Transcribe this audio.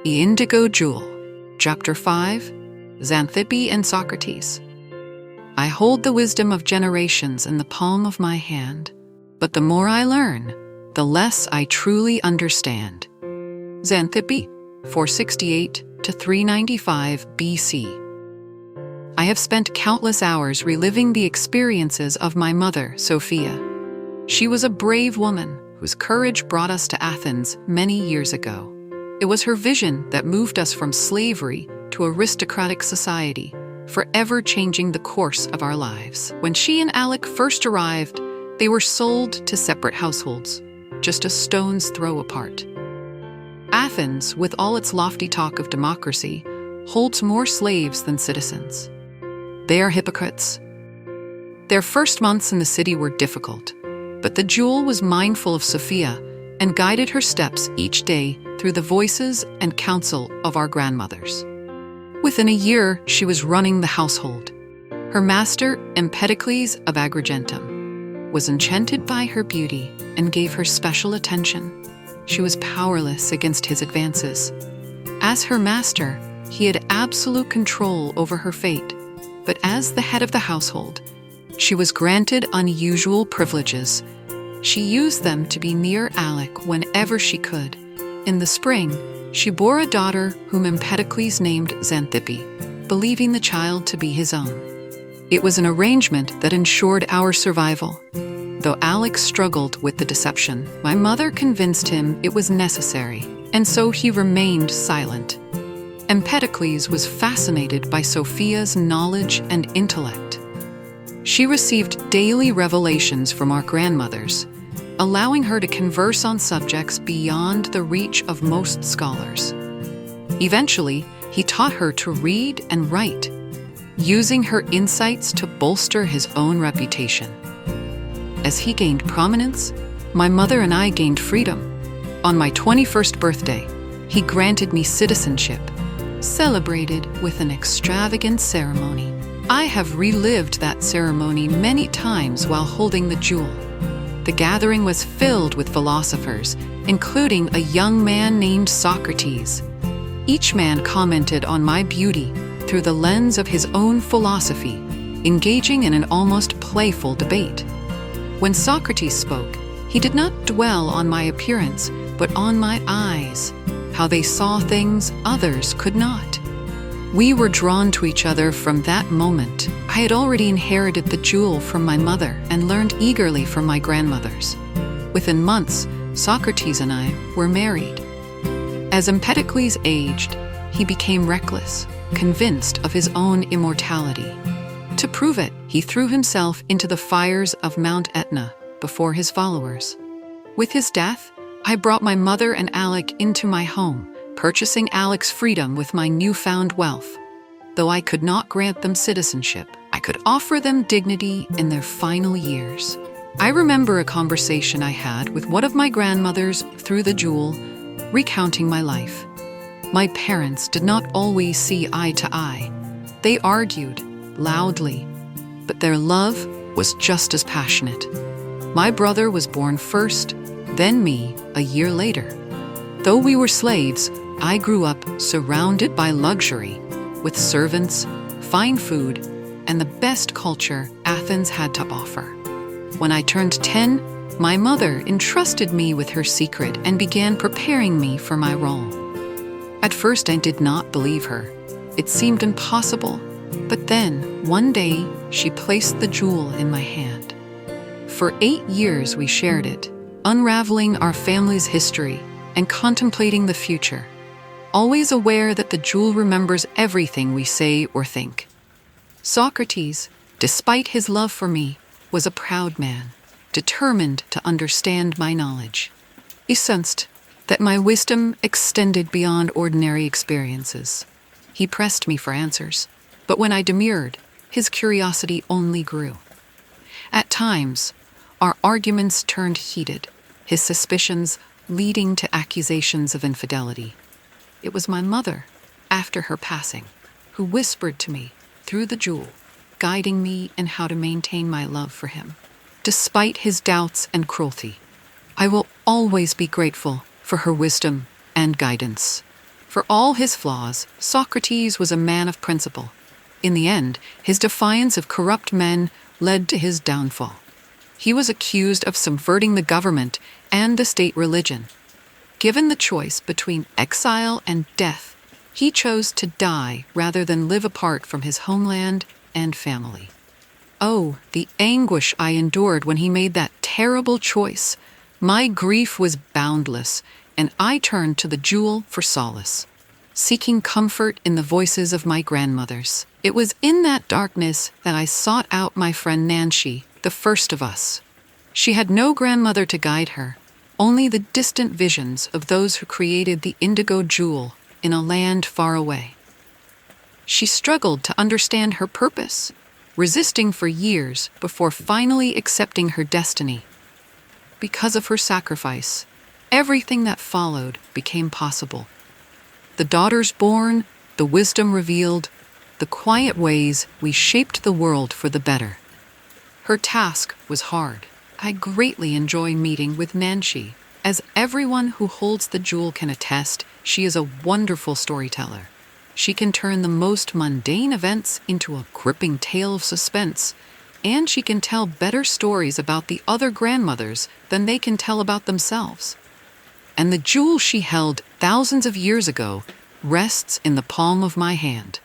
The Indigo Jewel, Chapter 5, Xanthippe and Socrates. I hold the wisdom of generations in the palm of my hand, but the more I learn, the less I truly understand. Xanthippe, 468 to 395 BC. I have spent countless hours reliving the experiences of my mother, Sophia. She was a brave woman whose courage brought us to Athens many years ago. It was her vision that moved us from slavery to aristocratic society, forever changing the course of our lives. When she and Alec first arrived, they were sold to separate households, just a stone's throw apart. Athens, with all its lofty talk of democracy, holds more slaves than citizens. They are hypocrites. Their first months in the city were difficult, but the jewel was mindful of Sophia and guided her steps each day through the voices and counsel of our grandmothers. Within a year, she was running the household. Her master, Empedocles of Agrigentum, was enchanted by her beauty and gave her special attention. She was powerless against his advances. As her master, he had absolute control over her fate, but as the head of the household, she was granted unusual privileges. She used them to be near Alec whenever she could. In the spring, she bore a daughter whom Empedocles named Xanthippe, believing the child to be his own. It was an arrangement that ensured our survival. Though Alec struggled with the deception, my mother convinced him it was necessary, and so he remained silent. Empedocles was fascinated by Sophia's knowledge and intellect. She received daily revelations from our grandmothers, allowing her to converse on subjects beyond the reach of most scholars. Eventually, he taught her to read and write, using her insights to bolster his own reputation. As he gained prominence, my mother and I gained freedom. On my 21st birthday, he granted me citizenship, celebrated with an extravagant ceremony. I have relived that ceremony many times while holding the jewel. The gathering was filled with philosophers, including a young man named Socrates. Each man commented on my beauty through the lens of his own philosophy, engaging in an almost playful debate. When Socrates spoke, he did not dwell on my appearance, but on my eyes, how they saw things others could not. We were drawn to each other from that moment. I had already inherited the jewel from my mother and learned eagerly from my grandmothers. Within months, Socrates and I were married. As Empedocles aged, he became reckless, convinced of his own immortality. To prove it, he threw himself into the fires of Mount Etna before his followers. With his death, I brought my mother and Alec into my home, purchasing Alec's freedom with my newfound wealth. Though I could not grant them citizenship, I could offer them dignity in their final years. I remember a conversation I had with one of my grandmothers through the jewel, recounting my life. My parents did not always see eye to eye. They argued loudly, but their love was just as passionate. My brother was born first, then me a year later. Though we were slaves, I grew up surrounded by luxury, with servants, fine food, and the best culture Athens had to offer. When I turned 10, my mother entrusted me with her secret and began preparing me for my role. At first, I did not believe her. It seemed impossible, but then, one day, she placed the jewel in my hand. For 8 years, we shared it, unraveling our family's history and contemplating the future, always aware that the jewel remembers everything we say or think. Socrates, despite his love for me, was a proud man, determined to understand my knowledge. He sensed that my wisdom extended beyond ordinary experiences. He pressed me for answers, but when I demurred, his curiosity only grew. At times, our arguments turned heated, his suspicions leading to accusations of infidelity. It was my mother, after her passing, who whispered to me through the jewel, guiding me in how to maintain my love for him. Despite his doubts and cruelty, I will always be grateful for her wisdom and guidance. For all his flaws, Socrates was a man of principle. In the end, his defiance of corrupt men led to his downfall. He was accused of subverting the government and the state religion. Given the choice between exile and death, he chose to die rather than live apart from his homeland and family. Oh, the anguish I endured when he made that terrible choice. My grief was boundless, and I turned to the jewel for solace, seeking comfort in the voices of my grandmothers. It was in that darkness that I sought out my friend Nancy, the first of us. She had no grandmother to guide her, only the distant visions of those who created the indigo jewel in a land far away. She struggled to understand her purpose, resisting for years before finally accepting her destiny. Because of her sacrifice, everything that followed became possible. The daughters born, the wisdom revealed, the quiet ways we shaped the world for the better. Her task was hard. I greatly enjoy meeting with Nancy. As everyone who holds the jewel can attest, she is a wonderful storyteller. She can turn the most mundane events into a gripping tale of suspense, and she can tell better stories about the other grandmothers than they can tell about themselves. And the jewel she held thousands of years ago rests in the palm of my hand.